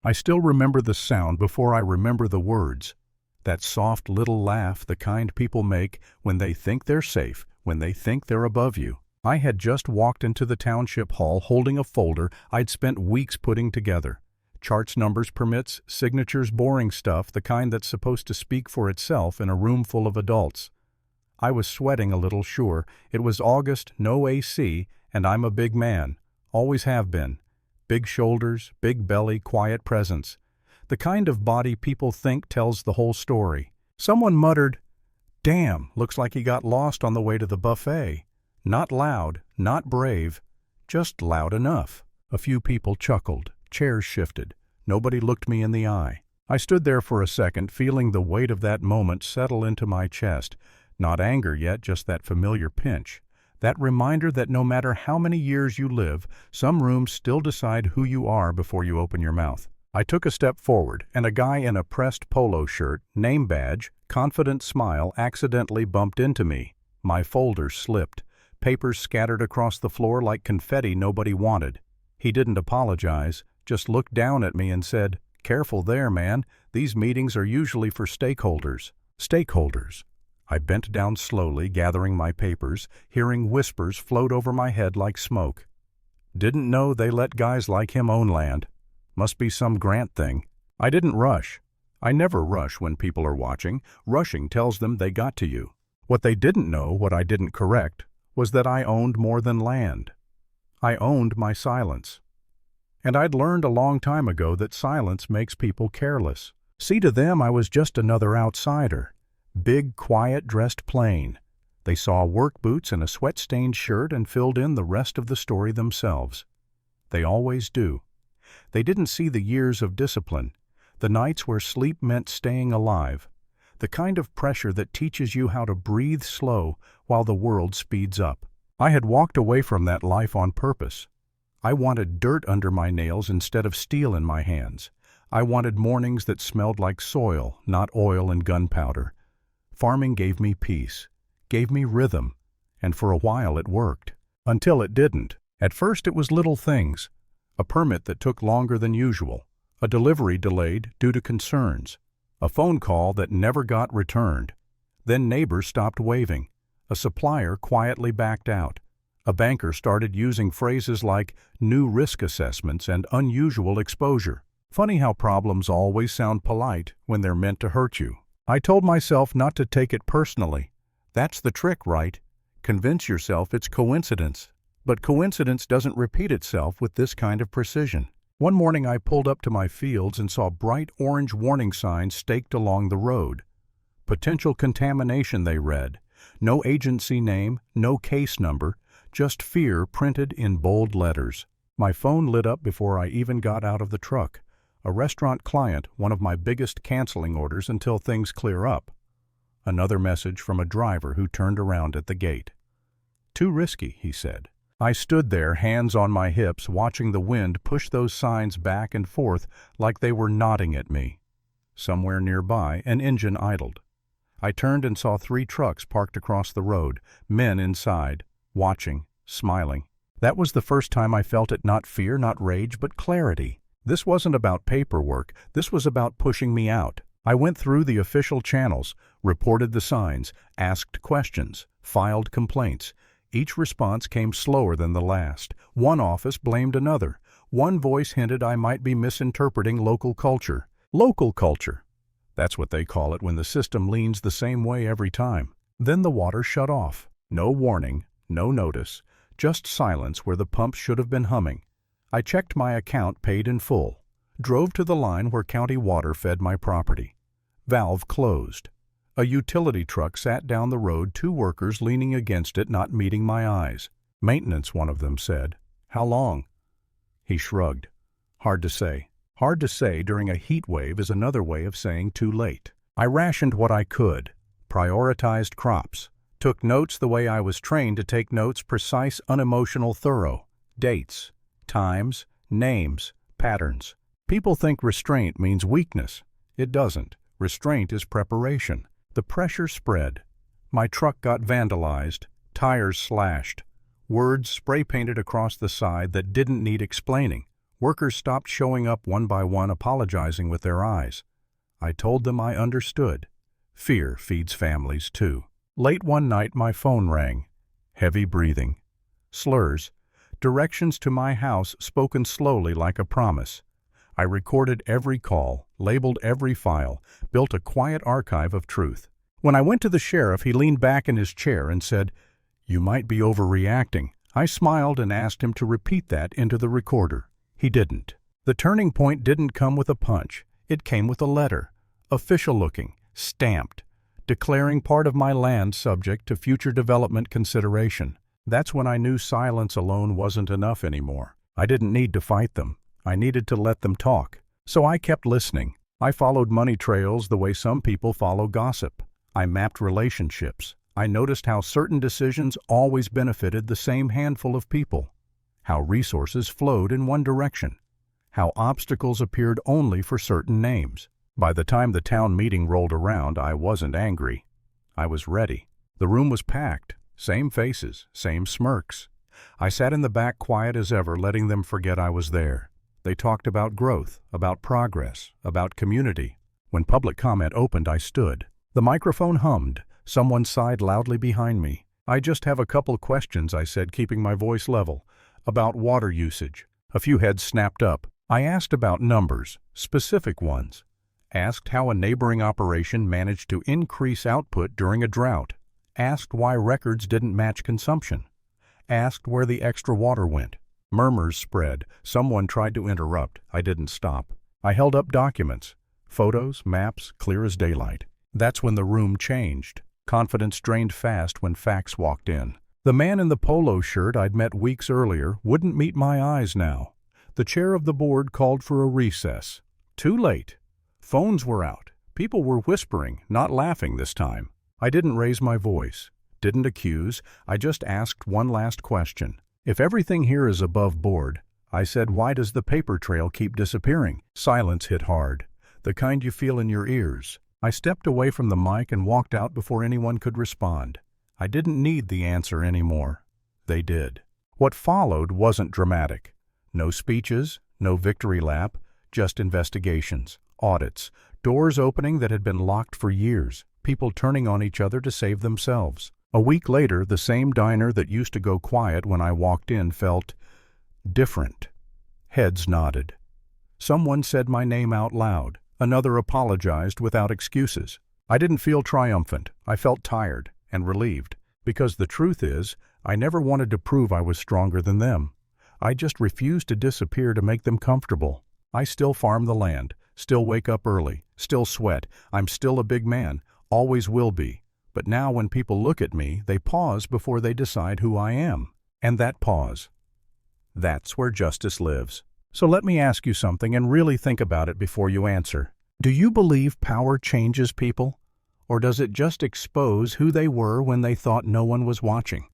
I still remember the sound before I remember the words. That soft little laugh the kind people make when they think they're safe, when they think they're above you. I had just walked into the township hall holding a folder I'd spent weeks putting together. Charts, numbers, permits, signatures, boring stuff, the kind that's supposed to speak for itself in a room full of adults. I was sweating a little, sure. It was August, no AC, and I'm a big man. Always have been. Big shoulders, big belly, quiet presence. The kind of body people think tells the whole story. Someone muttered, "Damn, looks like he got lost on the way to the buffet." Not loud, not brave, just loud enough. A few people chuckled. Chairs shifted. Nobody looked me in the eye. I stood there for a second, feeling the weight of that moment settle into my chest. Not anger yet, just that familiar pinch. That reminder that no matter how many years you live, some rooms still decide who you are before you open your mouth. I took a step forward, and a guy in a pressed polo shirt, name badge, confident smile accidentally bumped into me. My folders slipped. Papers scattered across the floor like confetti nobody wanted. He didn't apologize, just looked down at me and said, "Careful there, man. These meetings are usually for stakeholders." Stakeholders. I bent down slowly, gathering my papers, hearing whispers float over my head like smoke. Didn't know they let guys like him own land. Must be some grant thing. I didn't rush. I never rush when people are watching. Rushing tells them they got to you. What they didn't know, what I didn't correct, was that I owned more than land. I owned my silence. And I'd learned a long time ago that silence makes people careless. See, to them I was just another outsider. Big, quiet, dressed plain. They saw work boots and a sweat-stained shirt and filled in the rest of the story themselves. They always do. They didn't see the years of discipline, the nights where sleep meant staying alive, the kind of pressure that teaches you how to breathe slow while the world speeds up. I had walked away from that life on purpose. I wanted dirt under my nails instead of steel in my hands. I wanted mornings that smelled like soil, not oil and gunpowder. Farming gave me peace, gave me rhythm, and for a while it worked. Until it didn't. At first it was little things. A permit that took longer than usual. A delivery delayed due to concerns. A phone call that never got returned. Then neighbors stopped waving. A supplier quietly backed out. A banker started using phrases like new risk assessments and unusual exposure. Funny how problems always sound polite when they're meant to hurt you. I told myself not to take it personally. That's the trick, right? Convince yourself it's coincidence. But coincidence doesn't repeat itself with this kind of precision. One morning I pulled up to my fields and saw bright orange warning signs staked along the road. Potential contamination, they read. No agency name, no case number, just fear printed in bold letters. My phone lit up before I even got out of the truck. A restaurant client, one of my biggest canceling orders until things clear up. Another message from a driver who turned around at the gate. "Too risky," he said. I stood there, hands on my hips, watching the wind push those signs back and forth like they were nodding at me. Somewhere nearby, an engine idled. I turned and saw 3 trucks parked across the road, men inside, watching, smiling. That was the first time I felt it, not fear, not rage, but clarity. This wasn't about paperwork, this was about pushing me out. I went through the official channels, reported the signs, asked questions, filed complaints. Each response came slower than the last. One office blamed another. One voice hinted I might be misinterpreting local culture. Local culture. That's what they call it when the system leans the same way every time. Then the water shut off. No warning, no notice, just silence where the pump should have been humming. I checked my account, paid in full. Drove to the line where county water fed my property. Valve closed. A utility truck sat down the road, 2 workers leaning against it, not meeting my eyes. "Maintenance," one of them said. "How long?" He shrugged. "Hard to say." Hard to say during a heat wave is another way of saying too late. I rationed what I could, prioritized crops, took notes the way I was trained to take notes, precise, unemotional, thorough. Dates, times, names, patterns. People think restraint means weakness. It doesn't. Restraint is preparation. The pressure spread. My truck got vandalized, tires slashed, words spray-painted across the side that didn't need explaining. Workers stopped showing up one by one, apologizing with their eyes. I told them I understood. Fear feeds families too. Late one night my phone rang. Heavy breathing. Slurs. Directions to my house spoken slowly like a promise. I recorded every call, labeled every file, built a quiet archive of truth. When I went to the sheriff, he leaned back in his chair and said, "You might be overreacting." I smiled and asked him to repeat that into the recorder. He didn't. The turning point didn't come with a punch. It came with a letter, official-looking, stamped, declaring part of my land subject to future development consideration. That's when I knew silence alone wasn't enough anymore. I didn't need to fight them. I needed to let them talk. So I kept listening. I followed money trails the way some people follow gossip. I mapped relationships. I noticed how certain decisions always benefited the same handful of people. How resources flowed in one direction. How obstacles appeared only for certain names. By the time the town meeting rolled around, I wasn't angry. I was ready. The room was packed. Same faces, same smirks. I sat in the back quiet as ever, letting them forget I was there. They talked about growth, about progress, about community. When public comment opened, I stood. The microphone hummed. Someone sighed loudly behind me. "I just have a couple questions," I said, keeping my voice level. "About water usage." A few heads snapped up. I asked about numbers, specific ones. Asked how a neighboring operation managed to increase output during a drought. Asked why records didn't match consumption. Asked where the extra water went. Murmurs spread. Someone tried to interrupt. I didn't stop. I held up documents. Photos, maps, clear as daylight. That's when the room changed. Confidence drained fast when facts walked in. The man in the polo shirt I'd met weeks earlier wouldn't meet my eyes now. The chair of the board called for a recess. Too late. Phones were out. People were whispering, not laughing this time. I didn't raise my voice, didn't accuse. I just asked one last question. "If everything here is above board," I said, "why does the paper trail keep disappearing?" Silence hit hard, the kind you feel in your ears. I stepped away from the mic and walked out before anyone could respond. I didn't need the answer anymore. They did. What followed wasn't dramatic. No speeches, no victory lap, just investigations, audits, doors opening that had been locked for years, people turning on each other to save themselves. A week later, the same diner that used to go quiet when I walked in felt different. Heads nodded. Someone said my name out loud. Another apologized without excuses. I didn't feel triumphant. I felt tired and relieved. Because the truth is, I never wanted to prove I was stronger than them. I just refused to disappear to make them comfortable. I still farm the land, still wake up early, still sweat. I'm still a big man, always will be. But now when people look at me, they pause before they decide who I am. And that pause, that's where justice lives. So let me ask you something and really think about it before you answer. Do you believe power changes people? Or does it just expose who they were when they thought no one was watching?